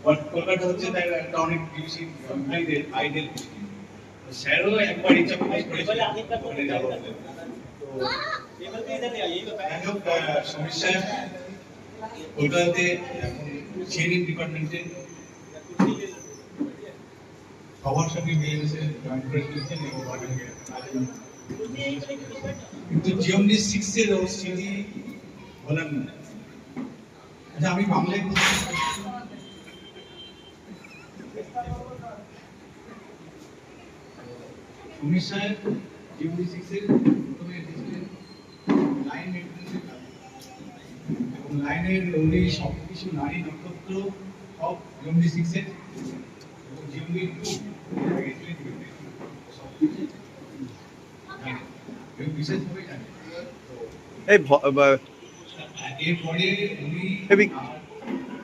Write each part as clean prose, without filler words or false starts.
But Kolkata হচ্ছে তার একটা অনেক বেশি আইডিয়াল স্যারও একবার ইচ্ছা প্রকাশ করেছিল ওখানে যাবো বলে। তো সমস্যা কলকাতাতে এখন সিএনএন ডিপার্টমেন্টে সবার সঙ্গে মিলেমিশে জয়েন করে ফেলেছেন এবং কিন্তু জিওমনি 6 এর স্মৃতি বলেন না। আচ্ছা আমি বাংলায় সুমিত সাহেব জিওমনি 6 এর প্রথমে এসেছিলেন লাইন মেনটেন্যান্সের কাজ এবং লাইনের উনি সবকিছু নারী নক্ষত্র সব জিওমনি 6 এর এবং জিওমনি 2 বিশেষভাবে জানেন। এরপরে উনি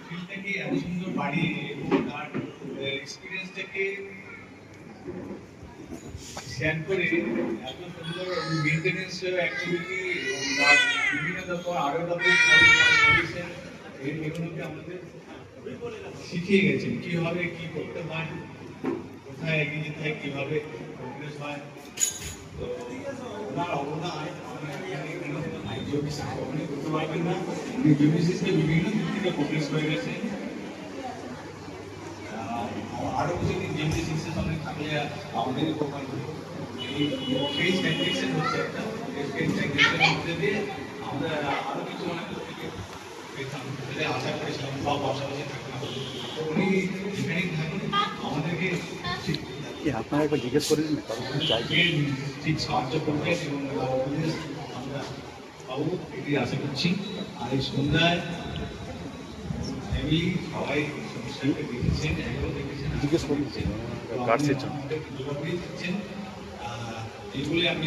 ফিল্ডটাকে এত সুন্দর বাড়িয়ে এবং তার এক্সপিরিয়েন্সটাকে শেয়ার করে এত সুন্দর মেনটেনেন্স অ্যাক্টিভিটি এবং তার বিভিন্ন রকম আরও রকম সার্ভিসের এগুলোকে আমাদের শিখিয়ে গেছেন কীভাবে কী করতে হয়, কোথায় এগিয়ে যেতে হয়, কীভাবে প্রোগ্রেস হয়। তো ওনার অবদান করতে পারবেন না, বিভিন্ন দিক থেকে প্রোগ্রেস হয়ে গেছে। আরো কিছুদিন জিওমনি 6 এর সামনে থাকলে আমাদের ফেস ভ্যালিডেশন হচ্ছে একটা ফেস ভ্যালিডেশনের মধ্যে দিয়ে আমরা আরো কিছু অনেক থেকে পেতাম, যেটা আশা করেছিলাম সব পাশাপাশি থাকতে হবে। তো উনি যেখানেই থাকুন আমাদেরকে আপনারা একবার জিজ্ঞেস করে দিন ঠিক সাহায্য করবেন এবং আমরা পাবো এটি আশা করছি। আর এই সন্ধ্যায় ফ্যামিলি সবাই সমস্যাকে দেখেছেন, জিজ্ঞেস করে দিচ্ছেন এইগুলি আমি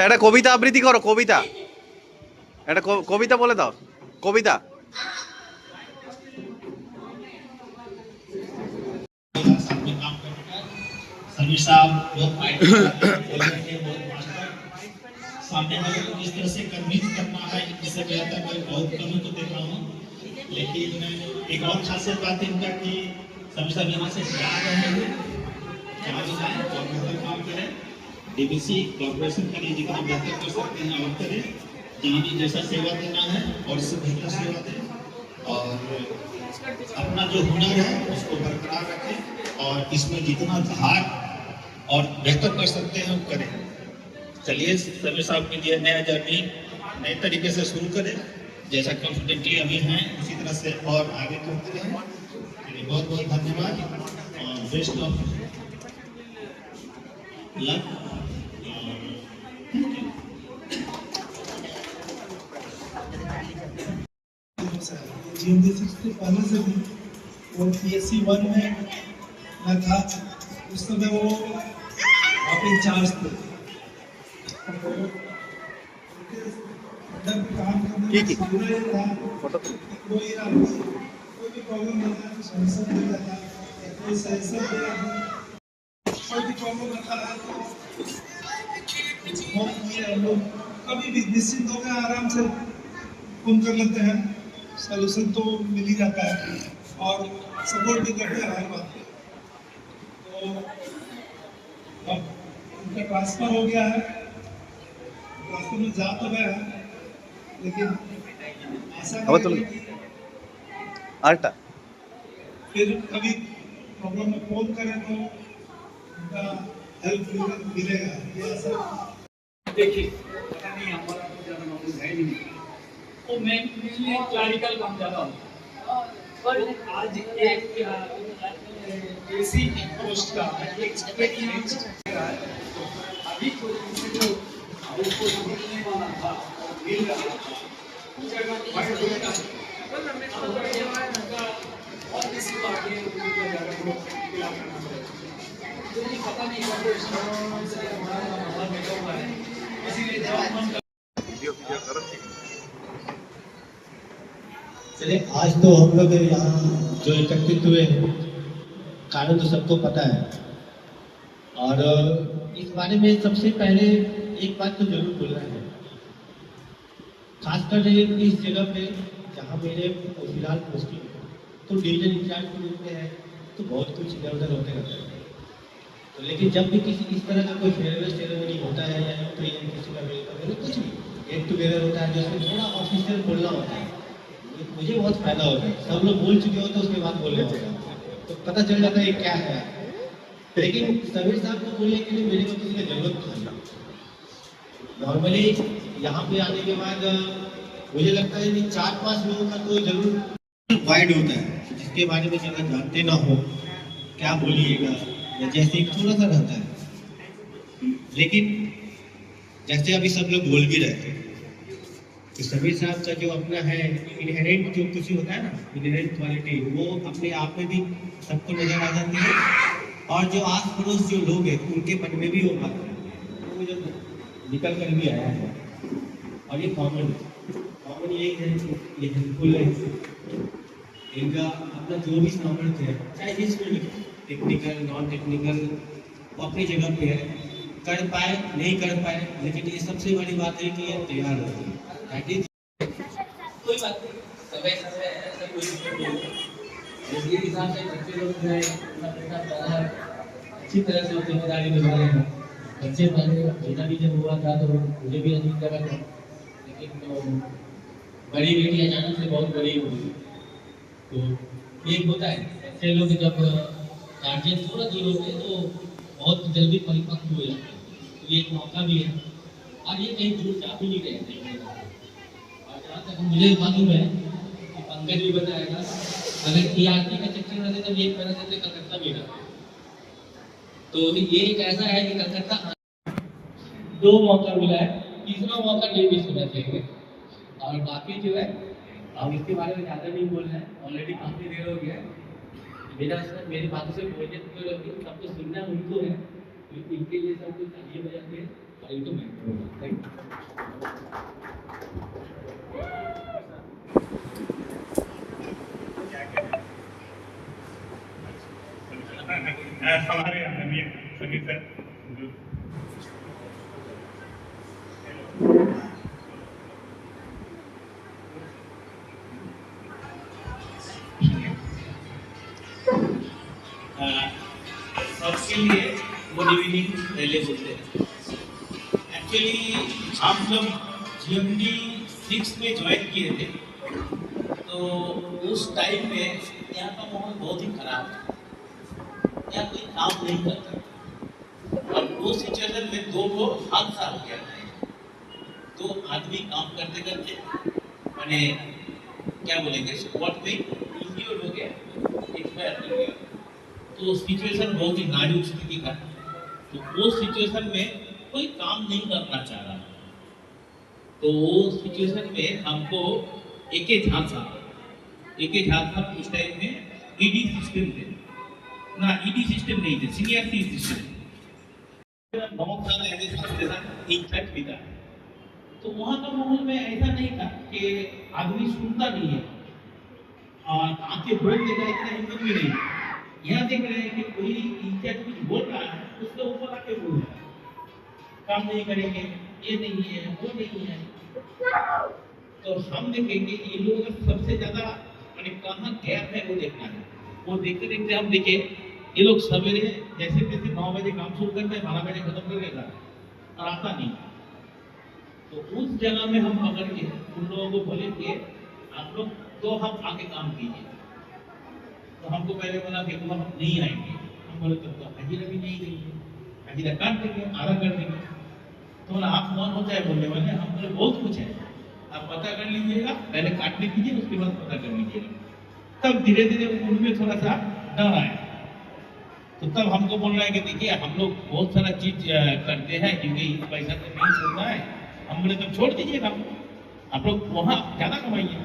একটা কবিতা আবৃত্তি করো, কবিতা একটা কবিতা বলে দাও, কবিতা। सामने वाले को किस तरह से कन्विंस करना है इससे बेहतर मैं बहुत कम ही को देख रहा हूँ। लेकिन एक और खासियत बात है इनका कि सभी सब यहाँ से जा रहे हैं, जहाँ भी जाए और बेहतर काम करें, डीबीसी कॉर्पोरेशन के लिए जितना बेहतर कर सकते हैं और करें, जहाँ भी जैसा सेवा देना है और इससे बेहतर सेवा दें और अपना जो हुनर है उसको बरकरार रखें और इसमें जितना धार और बेहतर कर सकते हैं वो करें। चलिए समीर साहब के लिए नया जर्नी नए तरीके से शुरू करें, जैसा कॉन्फिडेंटली अभी हैं उसी तरह से और आगे करते रहें। बहुत बहुत धन्यवाद और बेस्ट ऑफ लक। जियोमनी 6 के पहले से भी वो PSC 1 में मैं था, उस समय वो आप इंचार्ज थे। काम करने का सामना ये था कोई भी प्रॉब्लम आता है तो सॉल्यूशन मिल जाता है, कोई सजेशन दे रहा है, कोई भी प्रॉब्लम आता है तो हम लोग कभी भी निश्चिंत होकर आराम से फोन कर लेते हैं, सॉल्यूशन तो मिल ही जाता है और सपोर्ट भी करते हैं हर बात पे। तो अब उनका ट्रांसफर हो गया है, ट्रांसफर में जा तो गया है लेकिन आशा आर्टा फिर कभी प्रॉब्लम में फोन करें तो उनका हेल्प मिलेगा ये आशा। देखिए पता नहीं हमारा तो ज़्यादा नॉलेज है नहीं, तो मैं क्लरिकल काम ज़्यादा होता और आज एक ऐसी पोस्ट का एक्सपीरियंस अभी तो जो आपको मिलने वाला था मिल रहा था और किसी को आगे पता नहीं हमारा बैठा हुआ है इसीलिए चलिए, आज तो हम लोग यहाँ जो एकत्रित हुए हैं, कारण तो सबको पता है, और इस बारे में सबसे पहले एक बात तो जरूर बोलना है, खासकर इस जगह पे जहाँ मेरे फिलहाल पोस्टिंग है, तो डिवीजन इंचार्ज के रूप में है, तो बहुत कुछ इधर उधर होते रहता है। तो लेकिन जब भी किसी इस तरह का कोई फेयरवेल सेरेमनी होता है या तो किसी का वेलकम कुछ भी गेट टुगेदर होता है, जिसमें थोड़ा ऑफिशियल बोलना होता है, मुझे बहुत फायदा होता है। सब लोग बोल चुके हो तो उसके बाद बोलना होता है, तो पता चल जाता है क्या है। लेकिन समीर साहब को बोलने के लिए मेरे को किसी की जरूरत नहीं। नॉर्मली यहाँ पे आने के बाद मुझे लगता है कि 4-5 लोगों का तो जरूर वाइड होता है, जिसके बारे में ज़्यादा जानते ना हो, क्या बोलिएगा या जैसे थोड़ा सा रहता है। लेकिन जैसे अभी सब लोग बोल भी रहे थे, तो समीर साहब का जो अपना है इनहेरेंट जो कुछ होता है ना, इनहेरेंट क्वालिटी, वो अपने आप में भी सबको नजर आ जाती है, और जो आस पड़ोस जो लोग हैं उनके मन में भी वो बात है, वो जब निकल कर भी आया है। और ये कॉमन ये है, ये हेल्पफुल है, इनका अपना जो भी सामर्थ्य है, चाहे जिस फील्ड में, टेक्निकल नॉन टेक्निकल, वो अपनी जगह पे है, कर पाए नहीं कर पाए, लेकिन ये सबसे बड़ी बात है कि ये तैयार होती है। कोई बात नहीं, समय है, ऐसा कोई दिक्कत नहीं है। इस हिसाब से बच्चे लोग जो है अपना बेटा पढ़ा अच्छी तरह से जिम्मेदारी निभा रहे हैं। बच्चे पहले बेटा भी जब हुआ था तो मुझे भी अजीब लगा था, लेकिन तो बड़ी बेटी अचानक से बहुत बड़ी हो गई, तो एक होता है बच्चे लोग जब गार्जियन थोड़ा दूर होते हैं तो बहुत जल्दी परिपक्व हो जाते हैं, तो ये एक मौका भी है, और ये कहीं दूर जा भी नहीं रहे हैं। और जहाँ तक मुझे मालूम है कि पंकज भी बताएगा, अगर टीआरपी का चक्कर रहते तो एक तरह से कलकत्ता भी रहता, तो ये एक ऐसा है कि कलकत्ता 2 मौका मिला है, तीसरा मौका नहीं मिस होना चाहिए। और बाकी जो है अब इसके बारे में ज़्यादा नहीं बोलना है, ऑलरेडी काफ़ी देर हो गया है। मेरी बातों से बोलने तो सब कुछ सुनना उनको है, इनके लिए सब कुछ तालियां बजाते हैं, और इनको मैं हमारे यहाँ भी सभी सर सबके लिए गुड इवनिंग पहले बोलते हैं। एक्चुअली हम लोग GMD 6 में ज्वाइन किए थे, तो उस टाइम में यहाँ का माहौल बहुत ही खराब था, यहाँ कोई काम नहीं करता, और वो सिचुएशन में 2 हादसा हो गया। 2 आदमी काम करते करते मैंने क्या बोलेंगे स्पॉट पे इंज्योर्ड हो गया, एक्सपायर कर गया। तो सिचुएशन बहुत ही नाजुक स्थिति का, तो वो सिचुएशन में कोई काम नहीं करना चाह रहा, तो वो सिचुएशन में हमको एक झा साहब उस टाइम में ईडी सिस्टम थे ना, ईडी सिस्टम नहीं थे, सीनियर सी सिस्टम 9 साल इंचार्ज भी था। तो वहाँ का माहौल में ऐसा नहीं था कि आदमी सुनता नहीं है और आके बोल देगा, इतना हिम्मत भी नहीं। यहाँ देख रहे हैं कि कोई इंचार्ज कुछ बोल रहा है, उसके ऊपर आके बोल रहा है, काम नहीं करेंगे, ये नहीं है, वो नहीं है। तो हम देखेंगे ये लोगों का सबसे ज्यादा मैंने कहाँ गैप है वो देखना है। वो देखते देखते हम देखे ये लोग सवेरे जैसे तैसे 9 बजे काम शुरू करते हैं, 12 बजे खत्म कर देता है और आता नहीं। तो उस जगह में हम पकड़ के उन लोगों को बोलेंगे आप लोग तो हम आगे काम कीजिए। तो हमको पहले बोला कि हम नहीं आएंगे, हम बोले तो हाजिरा भी नहीं देंगे, हाजिरा काट देंगे, आधा कर देंगे। तो बोला आप कौन होता है बोलने वाले? हम बोले बहुत कुछ है, आप पता कर लीजिएगा, पहले काटने कीजिए उसके बाद पता कर लीजिएगा। तब धीरे धीरे उनमें थोड़ा सा डर आया, तो तब हमको बोल रहा है कि देखिए हम लोग बहुत सारा चीज करते हैं क्योंकि पैसा तो नहीं छोड़ना है। हम बोले तो छोड़ दीजिएगा, आप लोग वहाँ ज्यादा कमाइए।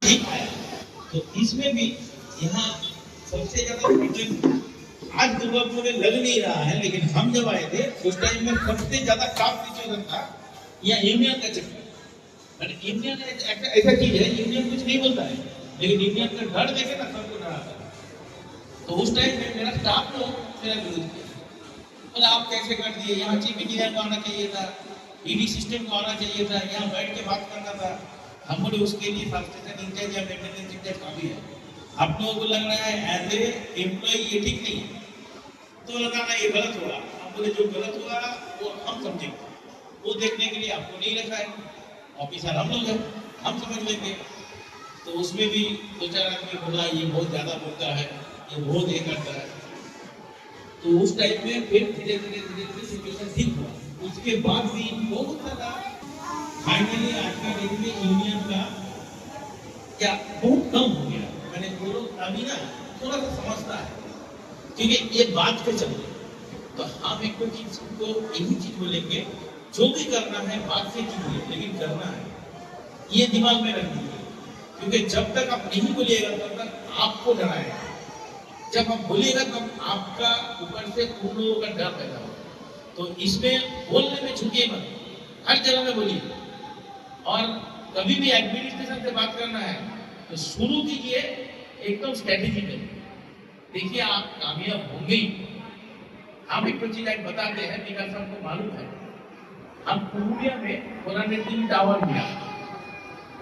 ठीक है, तो इसमें भी यहाँ सबसे ज्यादा आज दुर्गा पूरे लग नहीं रहा है, लेकिन हम जब आए थे उस टाइम में सबसे ज्यादा काम सिचुएशन था या यूनियन का चक्कर। बट यूनियन ऐसा चीज है, यूनियन कुछ नहीं बोलता है, लेकिन यूनियन का डर देखे ना सबको डराता है। तो उस टाइम में मेरा स्टाफ को मेरा विरोध किया, बोला आप कैसे कर दिए, यहाँ चीफ इंजीनियर को आना चाहिए था, ईडी सिस्टम को आना चाहिए था, यहाँ बैठ के बात करना था। हम बोले उसके लिए सबस्टेशन इंचार्ज या मेंटेनेंस इंचार्ज काफी है। आप लोगों को लग रहा है एज ए एम्प्लॉय ये ठीक नहीं है, तो लगा ना ये गलत होगा। हम बोले जो गलत होगा वो हम समझेंगे, वो देखने के लिए आपको नहीं रखा है, ऑफिसर हम लोग हैं, हम समझ लेंगे। तो उसमें भी दो चार आदमी बोला ये बहुत ज्यादा बोलता है, ये बहुत ये करता है। तो उस टाइम में फिर धीरे धीरे सिचुएशन ठीक हुआ। उसके बाद भी बहुत ज्यादा फाइनली आज का डेट में यूनियन का क्या बहुत कम हो गया। मैंने वो लोग अभी ना थोड़ा सा समझता है, क्योंकि ये बात पे चल रही। तो हम एक चीज को यही चीज बोलेंगे, जो भी करना है बात से कीजिए, लेकिन करना है ये दिमाग में रख दीजिए, क्योंकि जब तक आप नहीं बोलिएगा तब तक आपको डराएगा। जब आप बोलिएगा तब आपका ऊपर से उन लोगों का डर पैदा होगा। तो इसमें बोलने में झुकिए मत, हर जगह में बोलिए। और कभी भी एडमिनिस्ट्रेशन से बात करना है तो शुरू कीजिए एकदम स्ट्रेटेजी में, देखिए आप कामयाब होंगे। हम एक चीज आज बताते हैं, बिकॉज हमको मालूम है, हम पूर्णिया में 480 टावर मिला,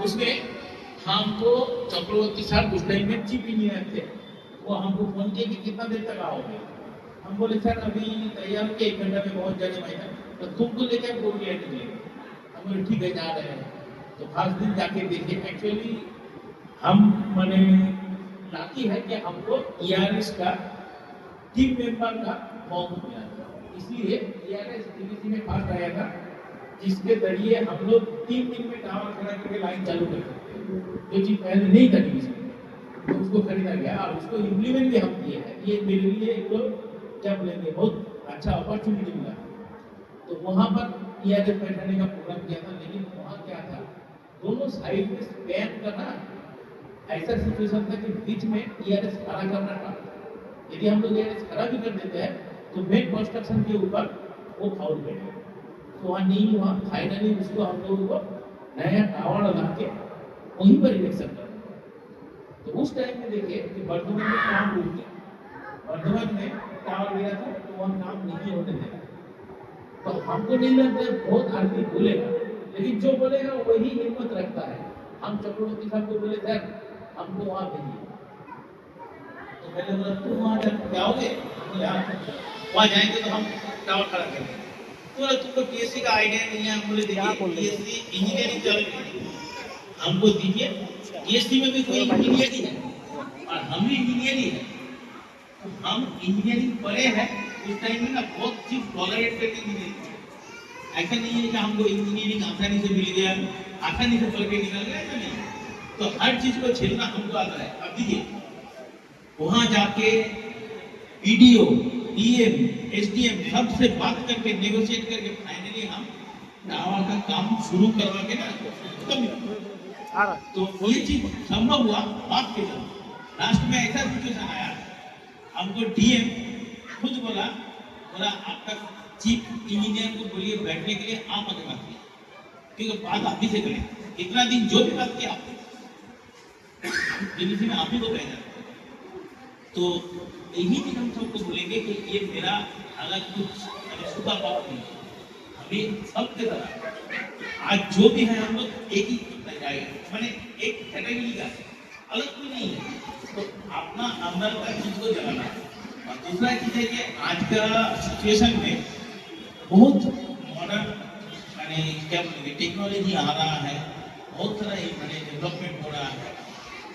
उसमें हमको चक्रवर्ती सर उस टाइम में चीफ इंजीनियर थे, वो हमको फोन किए कि कितना देर तक आओगे। हम बोले सर अभी तैयार के 1 घंटा में बहुत जाने वाला, तो तुमको लेके हम बोल दिया हम बोले ठीक है जा रहे हैं। तो फर्स्ट दिन जाके देखिए, एक्चुअली हम मैंने लाकी है कि हमको ERS का टीम मेंबर का मौका मिला, इसलिए ERS DVC में फास्ट आया था, जिसके जरिए हम लोग 3 दिन में टावर खड़ा करके लाइन चालू कर सकते हैं, जो चीज पहले नहीं था DVC में। तो उसको खरीदा गया और उसको इम्प्लीमेंट भी हम किए हैं। ये मेरे लिए एक तो क्या बोलेंगे, बहुत अच्छा अपॉर्चुनिटी मिला। तो वहाँ पर ERS बैठाने का प्रोग्राम किया था, लेकिन वहाँ क्या था, दोनों साइड में स्पैन करना, ऐसा सिचुएशन था कि बीच में ERS खड़ा करना था। यदि हम लोग ERS खड़ा भी कर देते हैं तो मेन कंस्ट्रक्शन के ऊपर वो फाउल बैठे, तो वहाँ नहीं हुआ। फाइनली उसको हम लोगों को नया टावर लगा के वहीं पर इलेक्शन कर। तो उस टाइम में देखिए कि वर्धमान में काम रुक गया, वर्धमान में टावर गिरा था, तो वहाँ काम नहीं होने देगा। तो हमको नहीं लगता बहुत आदमी बोलेगा, लेकिन जो बोलेगा वही हिम्मत रखता है। हम चक्रवर्ती साहब को बोले सर हमको वहाँ भेजिए, तो मैंने बोला तुम वहाँ जाओगे, वहाँ जाएंगे तो हम टावर खड़ा करेंगे। तो तुमको PSC का आइडिया नहीं है। हम बोले देखिए PSC इंजीनियरिंग चल हमको दीजिए, PSC में भी कोई इंजीनियर ही है और हम भी इंजीनियर ही है। तो हम इंजीनियरिंग पढ़े हैं, उस टाइम में ना बहुत चीज टॉलरेट करके इंजीनियरिंग, ऐसा नहीं है कि हमको इंजीनियरिंग आसानी से मिल गया, आसानी से पढ़ के निकल गया, ऐसा नहीं। तो हर चीज को झेलना हमको आता है। अब देखिए वहां जाके PDO, DM, SDM सबसे बात करके नेगोशिएट करके फाइनली हम टावर का काम शुरू करवा के ना खत्म। तो ये चीज संभव हुआ बात के लिए। लास्ट में ऐसा सिचुएशन आया, हमको DM खुद बोला आपका चीफ इंजीनियर को बोलिए बैठने के लिए, आप आगे बात कीजिए, क्योंकि बात आप ही से करें। इतना दिन जो भी बात किया आपने DVC में आप ही को भेजा। तो यही चीज हम सबको बोलेंगे कि ये मेरा अलग कुछ छुपा बात नहीं, हमें सबके तरह आज जो भी है हम लोग एक ही मैंने एक कैटेगरी का अलग तो नहीं है। तो अपना अंदर का चीज को जगाना। और दूसरा चीज है कि आज का सिचुएशन में बहुत मॉडर्न मैंने क्या बोलेंगे टेक्नोलॉजी आ रहा है, बहुत सारा डेवलपमेंट हो रहा है।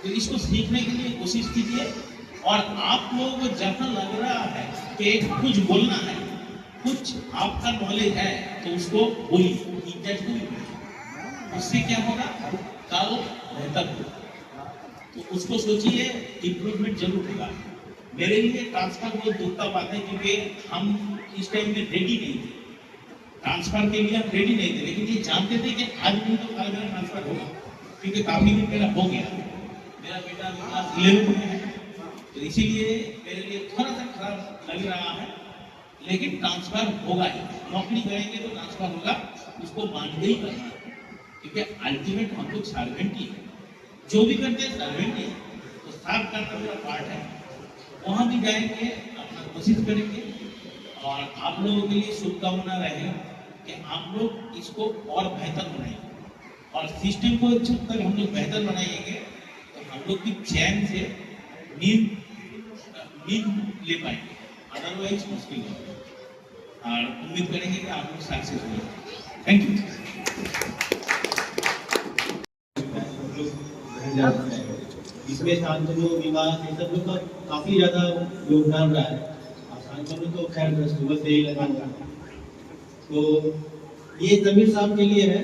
तो इसको सीखने के लिए कोशिश कीजिए। और आप लोगों को जहाँ लग रहा है कि कुछ बोलना है, कुछ आपका नॉलेज है, तो उसको बोलिए, उससे क्या होगा, कल बेहतर होगा। तो उसको सोचिए, इम्प्रूवमेंट जरूर होगा। मेरे लिए ट्रांसफर बहुत दुख का बात है, क्योंकि हम इस टाइम में रेडी नहीं थे, ट्रांसफर के लिए हम रेडी नहीं थे, लेकिन ये जानते थे कि आज नहीं तो कल मेरा ट्रांसफर होगा, क्योंकि काफी दिन मेरा हो गया। मेरा बेटा क्लास 11 में है, तो इसीलिए मेरे लिए थोड़ा सा खराब लग रहा है, लेकिन ट्रांसफर होगा ही। नौकरी करेंगे तो ट्रांसफर होगा, उसको हमको मान के ही करना है, क्योंकि अल्टीमेट हम लोग सर्वेंट ही है, जो भी करते हैं सर्वेंट ही है। तो सर्व करना मेरा पार्ट है, वहां भी जाएंगे, अपना कोशिश करेंगे। और आप लोगों के लिए शुभकामना रहे कि आप लोग इसको और बेहतर बनाएंगे, और सिस्टम को जब तक हम लोग बेहतर बनाएंगे तो हम लोग भी चैन से नींद ले पाएंगे, अदरवाइज मुश्किल है। और उम्मीद करेंगे कि आप लोग सक्सेस होंगे। Thank you. इसमें शांतनु विवाह ये सब लोग का काफी ज्यादा योगदान रहा है। और शांतनु तो खैर सुबह से ही लगा हुआ है, तो ये जमीर साहब के लिए है।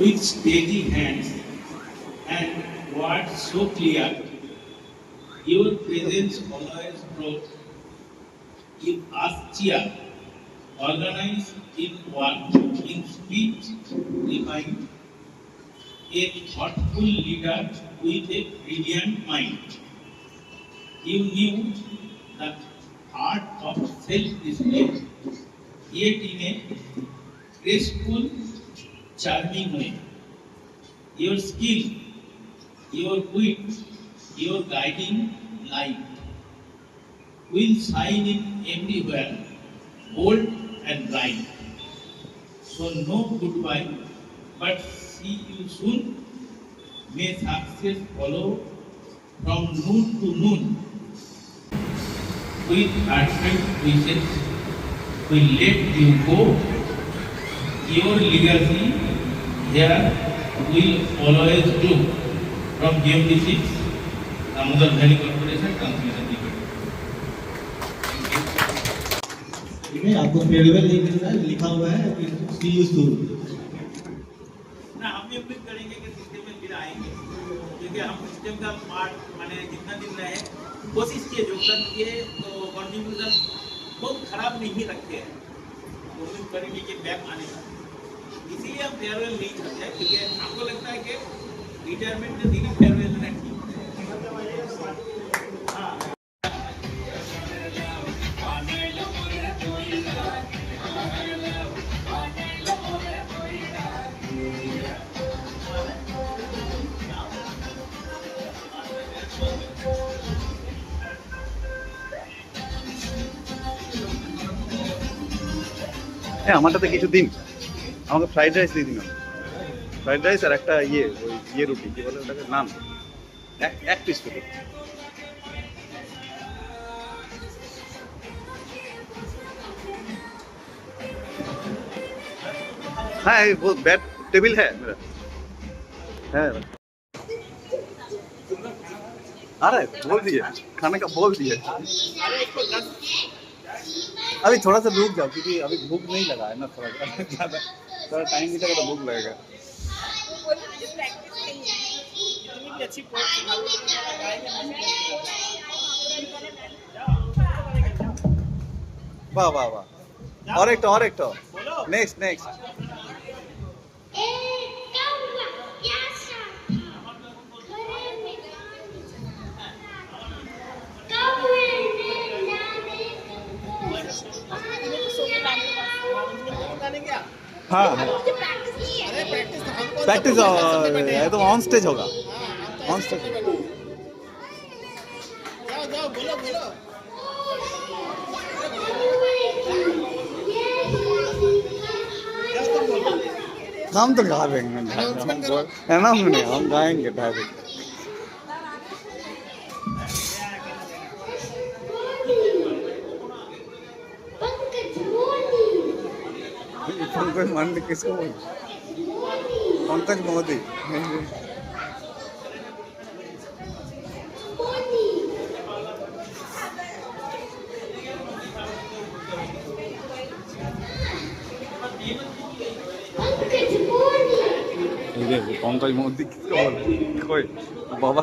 With steady hands and words so clear, your presence always brought us cheer. Organized in work, in speech, refined, a thoughtful leader with a brilliant mind. You knew the art of self-discipline, yet in a graceful, charming way. Your skill, your wit, your guiding light will shine in everywhere, bold and bright. So no goodbye, but see you soon. May success follow from noon to noon. With heartfelt wishes, we let you go. Your legacy here will always do. From GMD6, Damodar Valley Corporation, Transmission Limited. इसमें आपको farewell नहीं मिल रहा है, लिखा हुआ है कि सी you soon. ना हम भी उम्मीद करेंगे कि सिस्टम में फिर आएंगे, क्योंकि हम सिस्टम का पार्ट माने जितना दिन रहे कोशिश किए, योगदान किए, तो कॉन्ट्रीब्यूशन बहुत खराब नहीं रखते हैं। तो उम्मीद करेंगे कि बैक आने का, इसीलिए हम फेयरवेल नहीं करते हैं, क्योंकि हमको लगता है कि रिटायरमेंट के दिन ही फेयरवेल में ठीक है। হ্যাঁ আমারটাতে কিছু দিন, আমাকে ফ্রাইড রাইস দিয়ে দিন, ফ্রাইড রাইস আর একটা ওই রুটি কি বলে ওটাকে, নান, এক পিস করে। हाँ वो बैड टेबल है मेरा, है आ रहा है, बोल दिए खाने का बोल दिए। अभी थोड़ा सा रुक जाओ क्योंकि अभी भूख नहीं लगा है ना, थोड़ा ज़्यादा थोड़ा टाइम मिलेगा तो भूख लगेगा। वाह वाह वाह, और एक तो नेक्स्ट हाँ प्रैक्टिस तो ऑन स्टेज होगा, ऑन स्टेज। हम तो गा देंगे, अनाउंसमेंट नहीं, हम गाएंगे डायरेक्ट। पंकज मांडे किसको बोल, पंकज मोदी। पंकज मोदी किसको बोल, कोई बाबा